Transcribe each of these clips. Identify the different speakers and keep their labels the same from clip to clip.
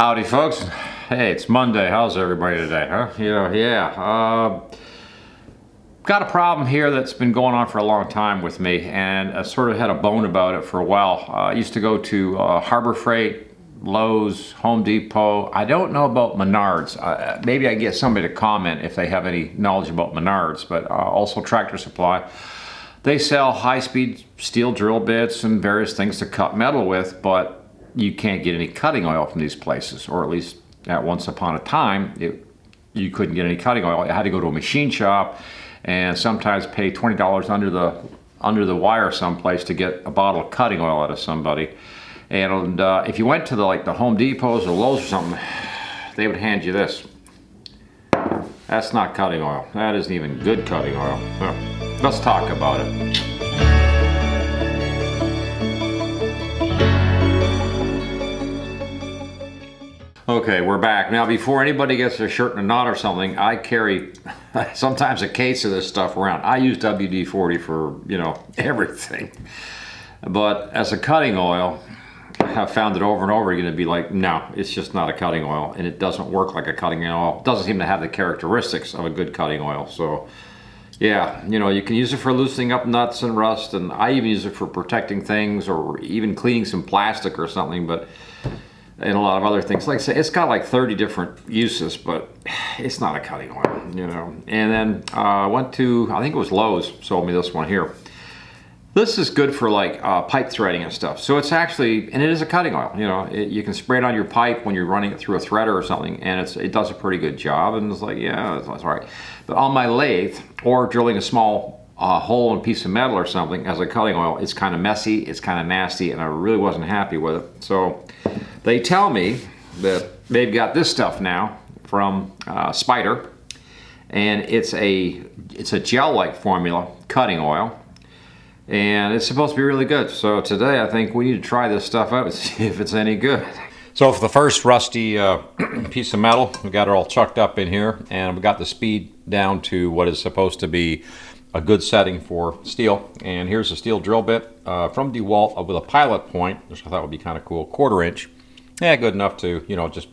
Speaker 1: Howdy folks. Hey, it's Monday. How's everybody today, huh? Got a problem here that's been going on for a long time with me, and I sort of had a bone about it for a while. I used to go to Harbor Freight, Lowe's, Home Depot. I don't know about Menards. Maybe I can get somebody to comment if they have any knowledge about Menards, but also Tractor Supply. They sell high-speed steel drill bits and various things to cut metal with, but you can't get any cutting oil from these places, or at least at once upon a time, you couldn't get any cutting oil. You had to go to a machine shop and sometimes pay $20 under the wire someplace to get a bottle of cutting oil out of somebody. And if you went to the Home Depots or Lowe's or something, they would hand you this. That's not cutting oil. That isn't even good cutting oil. Let's talk about it. Okay, we're back. Now, before anybody gets their shirt in a knot or something, I carry sometimes a case of this stuff around. I use WD-40 for, everything. But as a cutting oil, I have found it over and over again to be like, no, it's just not a cutting oil, and it doesn't work like a cutting oil. It doesn't seem to have the characteristics of a good cutting oil. So, yeah, you can use it for loosening up nuts and rust, and I even use it for protecting things or even cleaning some plastic or something, but and a lot of other things. Like I say, it's got like 30 different uses, but it's not a cutting oil, And then I went to, I think it was Lowe's, sold me this one here. This is good for like pipe threading and stuff. So it's actually, and it is a cutting oil, you can spray it on your pipe when you're running it through a threader or something, and it does a pretty good job, and it's like, yeah, that's all right. But on my lathe, or drilling a small hole in a piece of metal or something as a cutting oil, it's kind of messy, it's kind of nasty, and I really wasn't happy with it. So they tell me that they've got this stuff now from Spider, and it's a gel-like formula cutting oil, and it's supposed to be really good. So today I think we need to try this stuff out and see if it's any good. So for the first rusty piece of metal, we got it all chucked up in here, and we got the speed down to what is supposed to be a good setting for steel. And here's a steel drill bit from DeWalt with a pilot point, which I thought would be kind of cool, 1/4 inch. Yeah, good enough to, just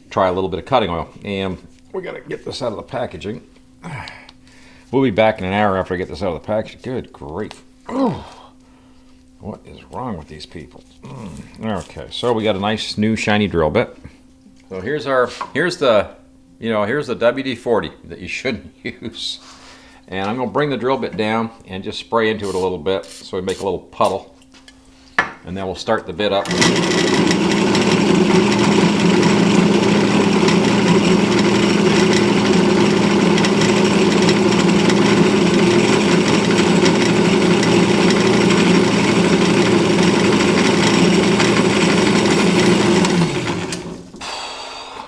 Speaker 1: try a little bit of cutting oil. And we gotta get this out of the packaging. We'll be back in an hour after I get this out of the package. Good grief. Oh, what is wrong with these people? Okay, so we got a nice new shiny drill bit. So here's the WD-40 that you shouldn't use. And I'm gonna bring the drill bit down and just spray into it a little bit so we make a little puddle. And then we'll start the bit up.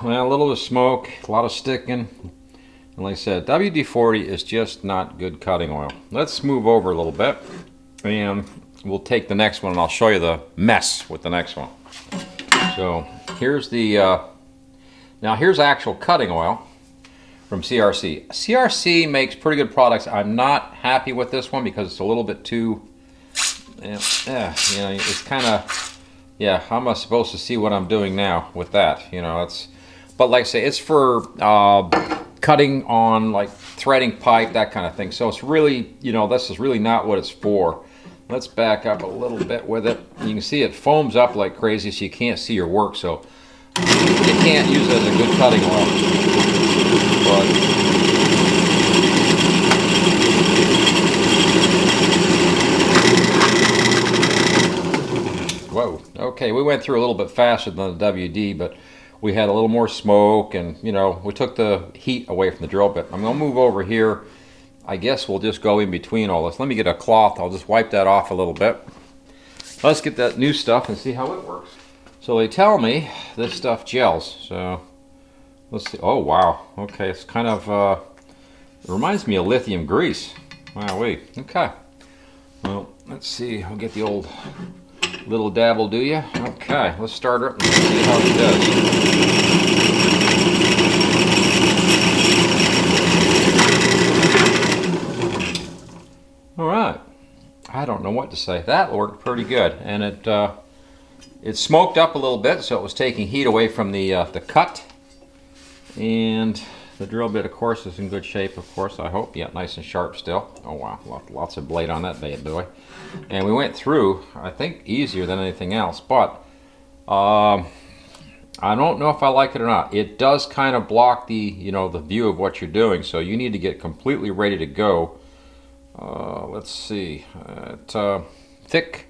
Speaker 1: Well, a little bit of smoke, a lot of sticking. And like I said, WD-40 is just not good cutting oil. Let's move over a little bit, and we'll take the next one, and I'll show you the mess with the next one. So here's here's actual cutting oil from CRC. CRC makes pretty good products. I'm not happy with this one because it's a little bit too, it's kind of, how am I supposed to see what I'm doing now with that? But like I say, it's for cutting on like threading pipe, that kind of thing. So it's really, this is really not what it's for. Let's back up a little bit with it. You can see it foams up like crazy, so you can't see your work. So you can't use it as a good cutting oil. Whoa. Okay, we went through a little bit faster than the WD, but we had a little more smoke, and we took the heat away from the drill bit. I'm gonna move over here. I guess we'll just go in between all this. Let me get a cloth. I'll just wipe that off a little bit. Let's get that new stuff and see how it works. So they tell me this stuff gels. So let's see. Oh wow. Okay, it's kind of it reminds me of lithium grease. Wow, wait. Okay. Well, let's see. I'll get the old little dab will do you. Okay, let's start it and see how it does. All right. I don't know what to say. That worked pretty good, and it It smoked up a little bit, so it was taking heat away from the cut. And the drill bit, of course, is in good shape, of course, I hope. Yeah, nice and sharp still. Oh, wow, lots of blade on that bad boy. And we went through, I think, easier than anything else, but I don't know if I like it or not. It does kind of block the, you know, the view of what you're doing, so you need to get completely ready to go. Let's see, thick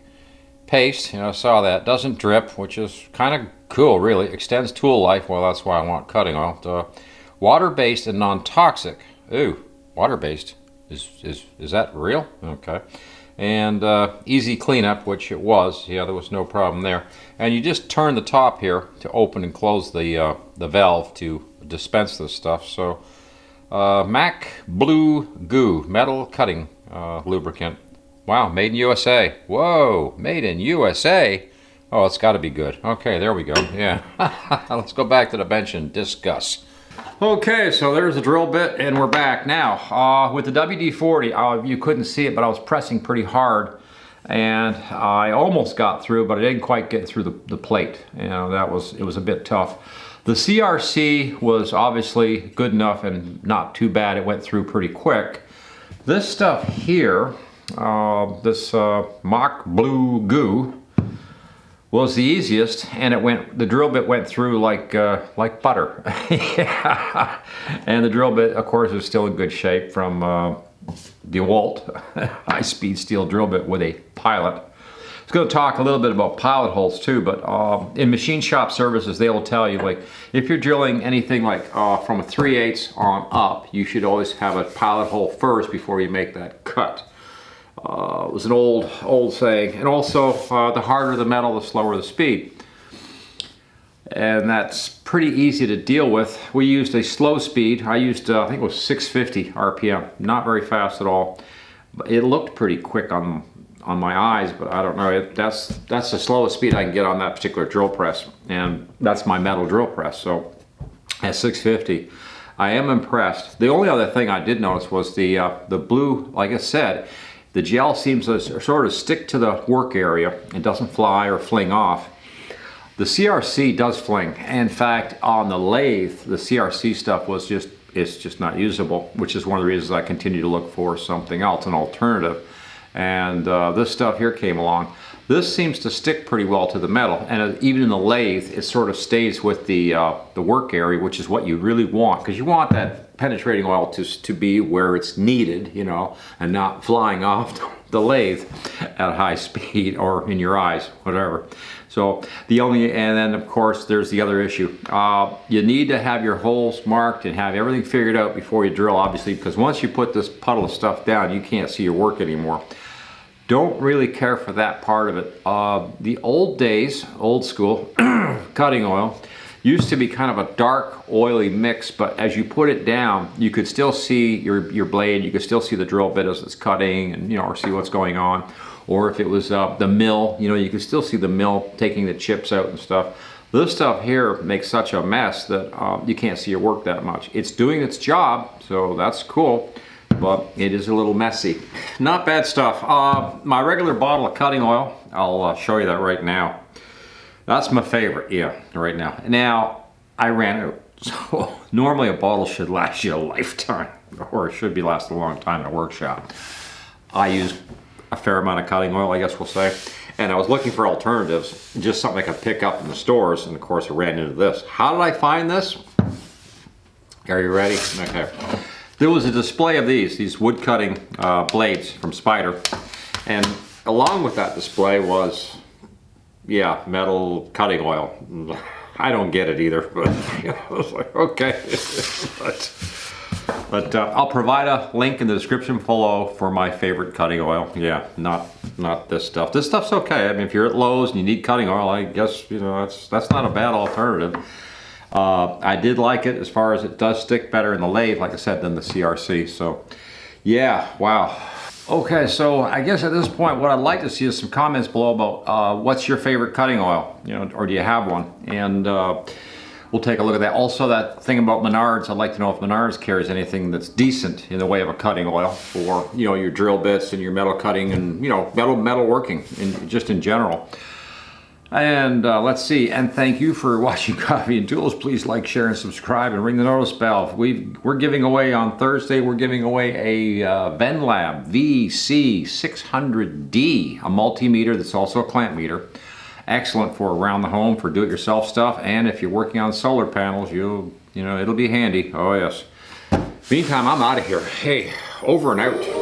Speaker 1: paste, you know, I saw that, doesn't drip, which is kind of cool, really. Extends tool life. Well, that's why I want cutting oil. Water-based and non-toxic. Ooh, water-based. Is that real? Okay. And easy cleanup, which it was. Yeah, there was no problem there. And you just turn the top here to open and close the valve to dispense this stuff. So Mac Blue Goo metal cutting lubricant. Wow, made in USA. Whoa, made in USA. Oh, it's got to be good. Okay, there we go. Yeah. Let's go back to the bench and discuss. Okay, so there's the drill bit, and we're back. Now, with the WD-40, you couldn't see it, but I was pressing pretty hard, and I almost got through, but I didn't quite get through the plate. You know, it was a bit tough. The CRC was obviously good enough and not too bad. It went through pretty quick. This stuff here, this Mock Blue Goo, was the easiest, and the drill bit went through like butter. Yeah. And the drill bit, of course, is still in good shape from DeWalt high-speed steel drill bit with a pilot. I was going to talk a little bit about pilot holes too, but in machine shop services, they will tell you, like, if you're drilling anything like from a 3/8 on up, you should always have a pilot hole first before you make that cut. It was an old saying. And also, the harder the metal, the slower the speed. And that's pretty easy to deal with. We used a slow speed. I used, I think it was 650 RPM. Not very fast at all. But it looked pretty quick on my eyes, but I don't know. That's the slowest speed I can get on that particular drill press. And that's my metal drill press. So at 650, I am impressed. The only other thing I did notice was the blue, like I said, the gel seems to sort of stick to the work area. It doesn't fly or fling off. The CRC does fling. In fact, on the lathe, the CRC stuff it's just not usable, which is one of the reasons I continue to look for something else, an alternative. And this stuff here came along. This seems to stick pretty well to the metal, and even in the lathe, it sort of stays with the work area, which is what you really want, because you want that penetrating oil to be where it's needed, you know, and not flying off the lathe at high speed or in your eyes, whatever. So and then of course there's the other issue. You need to have your holes marked and have everything figured out before you drill, obviously, because once you put this puddle of stuff down, you can't see your work anymore. Don't really care for that part of it. The old days, old school cutting oil, used to be kind of a dark, oily mix, but as you put it down, you could still see your blade, you could still see the drill bit as it's cutting, and, you know, or see what's going on. Or if it was the mill, you know, you could still see the mill taking the chips out and stuff. This stuff here makes such a mess that you can't see your work that much. It's doing its job, so that's cool, but it is a little messy. Not bad stuff. My regular bottle of cutting oil, I'll show you that right now. That's my favorite, yeah, right now. Now, I ran out. So normally a bottle should last you a lifetime, or it should be last a long time in a workshop. I use a fair amount of cutting oil, I guess we'll say. And I was looking for alternatives, just something I could pick up in the stores, and of course I ran into this. How did I find this? Are you ready? Okay. There was a display of these wood cutting blades from Spider, and along with that display was, yeah, metal cutting oil. I don't get it either, but you know, I was like, okay. but I'll provide a link in the description below for my favorite cutting oil. Yeah, not this stuff. This stuff's okay. I mean, if you're at Lowe's and you need cutting oil, I guess, you know, that's not a bad alternative. I did like it as far as it does stick better in the lathe, like I said, than the CRC. So, yeah, wow. Okay, so I guess at this point, what I'd like to see is some comments below about what's your favorite cutting oil, you know, or do you have one? And we'll take a look at that. Also, that thing about Menards, I'd like to know if Menards carries anything that's decent in the way of a cutting oil for, you know, your drill bits and your metal cutting and, you know, metal working, just in general. And let's see, and thank you for watching Coffee and Tools. Please like, share, and subscribe, and ring the notice bell. We're giving away on Thursday, we're giving away a VenLab VC600D, a multimeter that's also a clamp meter. Excellent for around the home, for do-it-yourself stuff, and if you're working on solar panels, you know, it'll be handy. Oh yes. Meantime, I'm out of here. Hey, over and out.